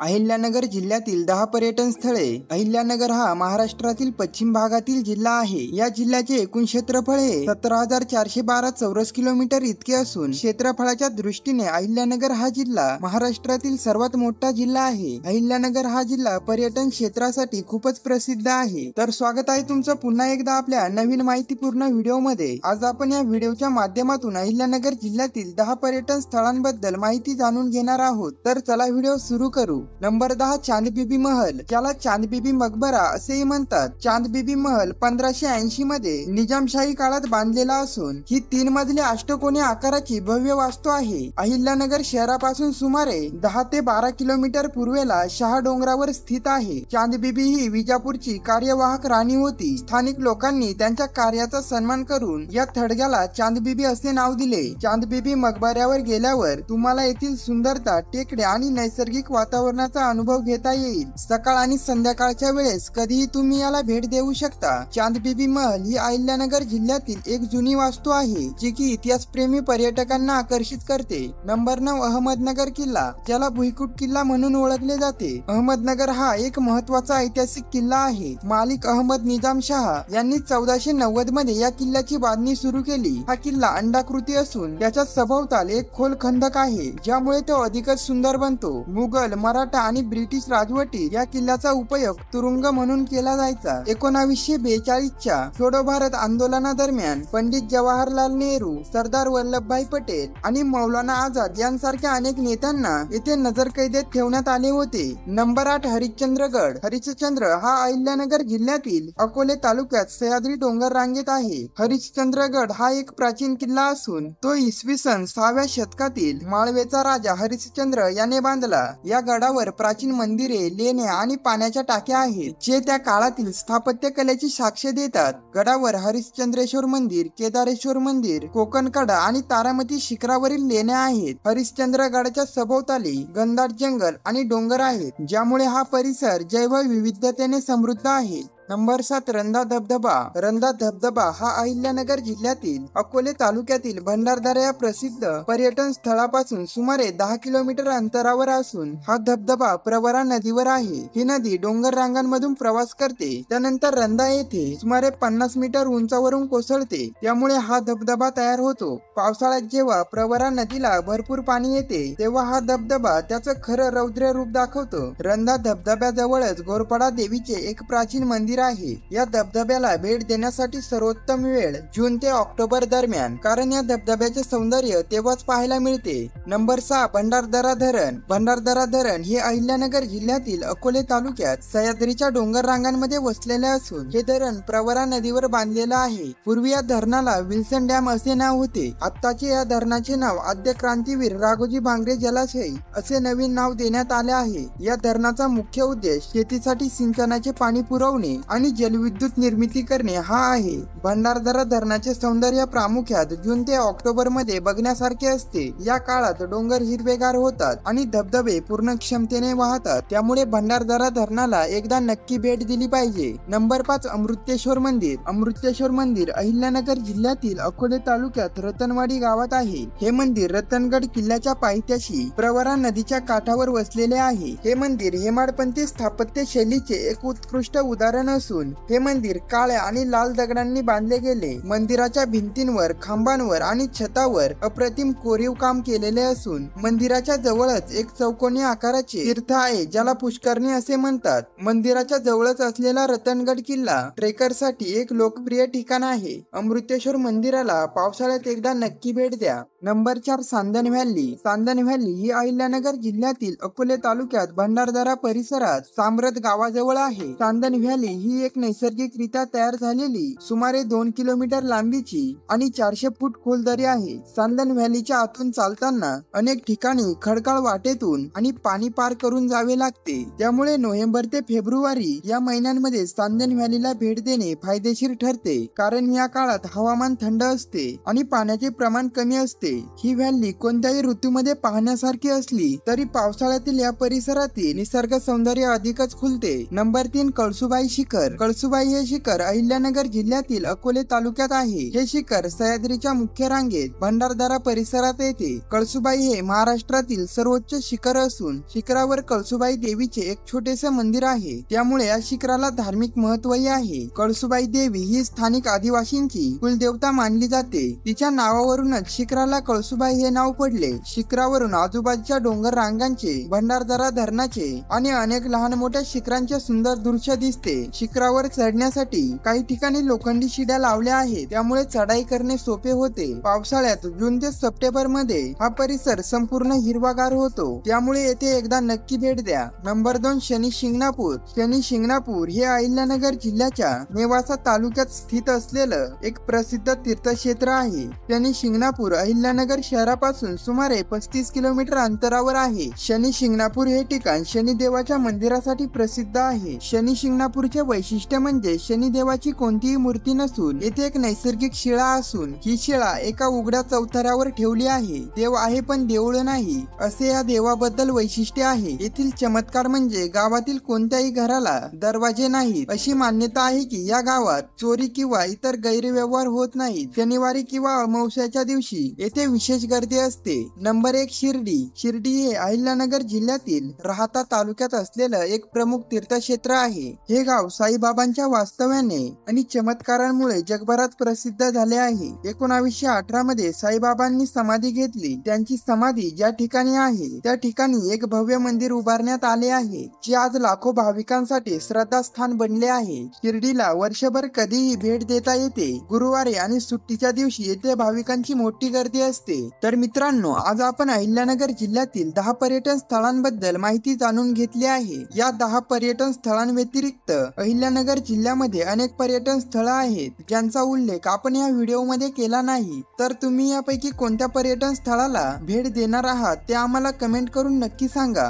अहिल्यानगर जिल्ह्यातील 10 पर्यटन स्थळे। अहिल्यानगर हा महाराष्ट्रातील पश्चिम भागातील जिल्हा आहे। या जिल्ह्याचे एकूण क्षेत्रफळ हे 17,412 चौरस किलोमीटर इतके असून क्षेत्रफळाच्या दृष्टीने अहिल्यानगर हा जिल्हा महाराष्ट्रातील सर्वात मोठा जिल्हा आहे। अहिल्यानगर हा जिल्हा पर्यटन क्षेत्रासाठी खूपच प्रसिद्ध आहे। तर स्वागत आहे तुमचं पुन्हा एकदा आपल्या नवीन माहितीपूर्ण व्हिडिओमध्ये। आज आपण या व्हिडिओच्या माध्यमातून अहिल्यानगर जिल्ह्यातील 10 पर्यटन स्थळांबद्दल माहिती जाणून घेणार आहोत। तर चला व्हिडिओ सुरू करू। नंबर 10 चांदबिबी महल, ज्याला चांदबिबी मकबरा असेही म्हणतात। चांदबिबी महल 1580 मध्ये निजामशाही काळात बांधलेला असून ही 3 मजली अष्टकोनी आकाराची भव्य वास्तू आहे। अहिल्यानगर शहरापासून सुमारे 10 ते 12 किलोमीटर पूर्वेला शहा डोंगरावर स्थित आहे। चांदबिबी ही विजापूरची कार्यवाहक राणी होती। स्थानिक लोकांनी त्यांच्या कार्याचा सन्मान करून या थडग्याला चांदबिबी असे नाव दिले। चांदबिबी मकबऱ्यावर गेल्यावर तुम्हाला येथील सुंदरता, टेकड्या आणि नैसर्गिक वातावरणाचा अनुभव घेता येईल। सकाळ आणि संध्याकाळच्या वेळेस कधीही तुम्ही याला भेट देऊ शकता। चांदबिबी महल ही अहिल्यानगर जिल्ह्यातील एक जुनी वास्तू आहे, जी की इतिहासप्रेमी पर्यटकांना आकर्षित करते। नंबर 9 अहमदनगर किल्ला, ज्याला भुईकोट किल्ला म्हणून ओळखले जाते। अहमदनगर हा एक महत्त्वाचा ऐतिहासिक किल्ला आहे। मालिक अहमद निजाम शहा यांनी 1490 मध्ये या किल्ल्याची बांधणी सुरू केली। हा किल्ला अंडाकृती असून त्याच्या सभोवताल एक खोल खंदक आहे, ज्यामुळे तो अधिकच सुंदर बनतो। मुघल, मराठा आणि ब्रिटिश राजवटीत या किल्ल्याचा उपयोग तुरुंग म्हणून केला जायचा। 1942 च्या छोडो भारत आंदोलनादरम्यान पंडित जवाहरलाल नेहरू, सरदार वल्लभभाई पटेल आणि मौलाना आझाद यांसारख्या अनेक नेत्यांना येथे नजरकैदेत ठेवण्यात आले होते। नंबर 8 हरिश्चंद्रगड। हरिश्चंद्र हा अहिल्यानगर जिल्ह्यातील अकोले तालुक्यात सह्याद्री डोंगर रांगेत आहे। हरिश्चंद्रगड हा एक प्राचीन किल्ला असून तो इसवी सन 6व्या शतकातील माळवेचा राजा हरिश्चंद्र याने बांधला। या गडावर प्राचीन मंदिरे, लेण्या आणि पाण्याच्या टाक्या आहेत, जे त्या काळातील स्थापत्य कलेची साक्ष देतात। गडावर हरिश्चंद्रेश्वर मंदिर, केदारेश्वर मंदिर, कोकणकडा आणि तारामती शिखरावरील लेण्या आहेत। हरिश्चंद्रगडाच्या सभोवताली घनदाट जंगल आणि डोंगर आहेत, ज्यामुळे हा परिसर जैवविविधतेने समृद्ध आहे। नंबर 7 रंधा धबधबा। रंधा धबधबा हा अहिल्यानगर जिल्ह्यातील अकोले तालुक्यातील भंडारदरा या प्रसिद्ध पर्यटन स्थळापासून सुमारे 10 किलोमीटर अंतरावर असून हा धबधबा प्रवरा नदीवर आहे। ही नदी डोंगर रांगांमधून प्रवास करते, त्यानंतर रंधा येथे सुमारे 50 मीटर उंचावरून कोसळते, त्यामुळे हा धबधबा तयार होतो। पावसाळ्यात जेव्हा प्रवरा नदीला भरपूर पाणी येते, तेव्हा हा धबधबा त्याचं खरं रौद्र रूप दाखवतो। रंधा धबधब्याजवळच घोरपडा देवीचे एक प्राचीन मंदिर आहे। या धबधब्याला भेट देण्यासाठी सर्वोत्तम वेळ जून ते ऑक्टोबर दरम्यान, कारण या धबधब्याचे सौंदर्य तेव्हाच पाहायला मिळते। नंबर 6 भंडारदरा धरण। भंडारदरा धरण हे अहिल्यानगर जिल्ह्यातील अकोले तालुक्यात सह्याद्रीच्या डोंगर रांगांमध्ये वसलेले असून हे धरण प्रवरा नदीवर बांधलेलं आहे। पूर्वी या धरणाला विल्सन डॅम असे नाव होते। आत्ताचे या धरणाचे नाव आद्य क्रांतीवीर राघोजी भांगरे जलाशय असे नवीन नाव देण्यात आले आहे। या धरणाचा मुख्य उद्देश शेतीसाठी सिंचनाचे पाणी पुरवणे आणि जलविद्युत निर्मिती करणे हा आहे। भंडारदरा धरणाचे सौंदर्य प्रामुख्यात जून ते ऑक्टोबर मध्ये बघण्यासारखे असते। या काळात डोंगर हिरवेगार होतात आणि धबधबे पूर्ण क्षमतेने वाहतात, त्यामुळे भंडारदरा धरणाला एकदा नक्की भेट दिली पाहिजे। नंबर 5 अमृतेश्वर मंदिर। अमृतेश्वर मंदिर अहिल्यानगर जिल्ह्यातील अकोले तालुक्यात रतनवाडी गावात आहे। हे मंदिर रतनगड किल्ल्याच्या पायथ्याशी प्रवरा नदीच्या काठावर वसलेले आहे। हे मंदिर हेमाडपंथी स्थापत्य शैलीचे एक उत्कृष्ट उदाहरण असून हे मंदिर काळ्या आणि लाल दगडांनी बांधले गेले। मंदिराच्या भिंतींवर, खांबांवर आणि छतावर अप्रतिम कोरीव काम केलेले असून मंदिराच्या जवळच एक चौकोनी आकाराचे तीर्थ आहे, ज्याला पुष्करणी असे म्हणतात। मंदिराच्या जवळच असलेला रतनगड किल्ला ट्रेकरसाठी एक लोकप्रिय ठिकाण आहे। अमृतेश्वर मंदिराला पावसाळ्यात एकदा नक्की भेट द्या। Number 4 Sandhan valley. Sandhan valley ही अहिल्यानगर जिल्ह्यातील अकोले तालुक्यात भंडारदरा परिसरात साम्रत गावाजवळ आहे। सांदन व्हॅली ही एक नैसर्गिकरित्या तयार झालेली सुमारे 2 किलोमीटर लांबीची आणि 400 फूट खोल दरी आहे। सांदन व्हॅलीच्या आतून चालताना अनेक ठिकाणी खडकाळ वाटेतून आणि पाणी पार करून जावे लागते, त्यामुळे नोव्हेंबर ते फेब्रुवारी या महिन्यांमध्ये सांदन व्हॅलीला भेट देणे फायदेशीर ठरते, कारण या काळात हवामान थंड असते आणि पाण्याचे प्रमाण कमी असते। ही व्हॅली कोणत्याही ऋतूमध्ये पाहण्यासारखी असली तरी पावसाळ्यातील या परिसरातील निसर्ग सौंदर्य अधिकच खुलते. नंबर 3 कळसुबाई शिखर. कळसुबाई हे शिखर अहिल्यानगर जिल्ह्यातील अकोले तालुक्यात आहे. हे शिखर सह्याद्रीच्या मुख्य रांगेत भंडारदरा परिसरात येते. कळसुबाई हे महाराष्ट्रातील सर्वोच्च शिखर असून शिखरावर कळसुबाई देवीचे एक छोटेसे मंदिर आहे. त्यामुळे या शिखराला धार्मिक महत्वही आहे. कळसुबाई देवी ही स्थानिक आदिवासींची कुलदेवता मानली जाते. तिच्या नावावरूनच शिखराला कळसुबाई हे नाव पडले. शिखरावरून आजूबाजूच्या डोंगर रांगांचे, भंडारदरा धरणाचे आणि अनेक लहान मोठ्या शिखरांचे सुंदर दृश्य दिसते. शिखरावर चढण्यासाठी काही ठिकाणी लोखंडी शिड्या लावल्या आहेत, त्यामुळे चढाई करणे सोपे होते. पावसाळ्यात जून ते सप्टेंबर मध्ये हा परिसर संपूर्ण हिरवागार होतो, त्यामुळे येथे एकदा नक्की भेट द्या. नंबर 2 शनी शिंगणापूर. शनी शिंगणापूर हे अहिल्यानगर जिल्ह्याच्या नेवासा तालुक्यात स्थित असलेलं एक प्रसिद्ध तीर्थक्षेत्र आहे. शनी शिंगणापूर अहिल्यानगर शहरापासून सुमारे 35 किलोमीटर अंतरावर आहे. शनी शिंगणापूर हे ठिकाण शनिदेवाच्या मंदिरासाठी प्रसिद्ध आहे. शनी शिंगणापूरचे वैशिष्ट्य म्हणजे शनिदेवाची कोणतीही मूर्ती नसून येथे एक नैसर्गिक शिळा असून ही शिळा एका उघड्या चौथऱ्यावर ठेवली आहे. देव आहे पण देऊळ नाही, असे या देवाबद्दल वैशिष्ट्य आहे. येथील चमत्कार म्हणजे गावातील कोणत्याही घराला दरवाजे नाहीत. अशी मान्यता आहे की या गावात चोरी किंवा इतर गैरव्यवहार होत नाहीत. शनिवारी किंवा अमावस्याच्या दिवशी येथे विशेष गर्दी असते. नंबर 1 शिर्डी. शिर्डी हे अहिल्यानगर जिल्ह्यातील राहाता तालुक्यात असलेलं एक प्रमुख तीर्थक्षेत्र आहे. हे गाव साईबाबांच्या वास्तव्याने आणि चमत्कारांमुळे जगभरात प्रसिद्ध झाले आहे. 1918 मध्ये साईबाबांनी समाधी घेतली. त्यांची समाधी ज्या ठिकाणी आहे त्या ठिकाणी एक भव्य मंदिर उभारण्यात आले आहे, जे आज लाखो भाविकांसाठी श्रद्धास्थान बनले आहे. शिर्डीला वर्षभर कधीही भेट देता येते. गुरुवारी आणि सुट्टीच्या दिवशी येथे भाविकांची मोठी गर्दी असते. तर मित्रांनो, आज आपण अहिल्यानगर जिल्ह्यातील 10 पर्यटन स्थळांबद्दल माहिती जाणून घेतली आहे. या 10 पर्यटन स्थळांव्यतिरिक्त अहिल्यानगर जिल्ह्यामध्ये अनेक पर्यटन स्थळ आहेत, ज्यांचा उल्लेख आपण या व्हिडिओमध्ये केला नाही. तर तुम्ही यापैकी कोणत्या पर्यटन स्थळाला भेट देणार आहात ते आम्हाला कमेंट करून नक्की सांगा.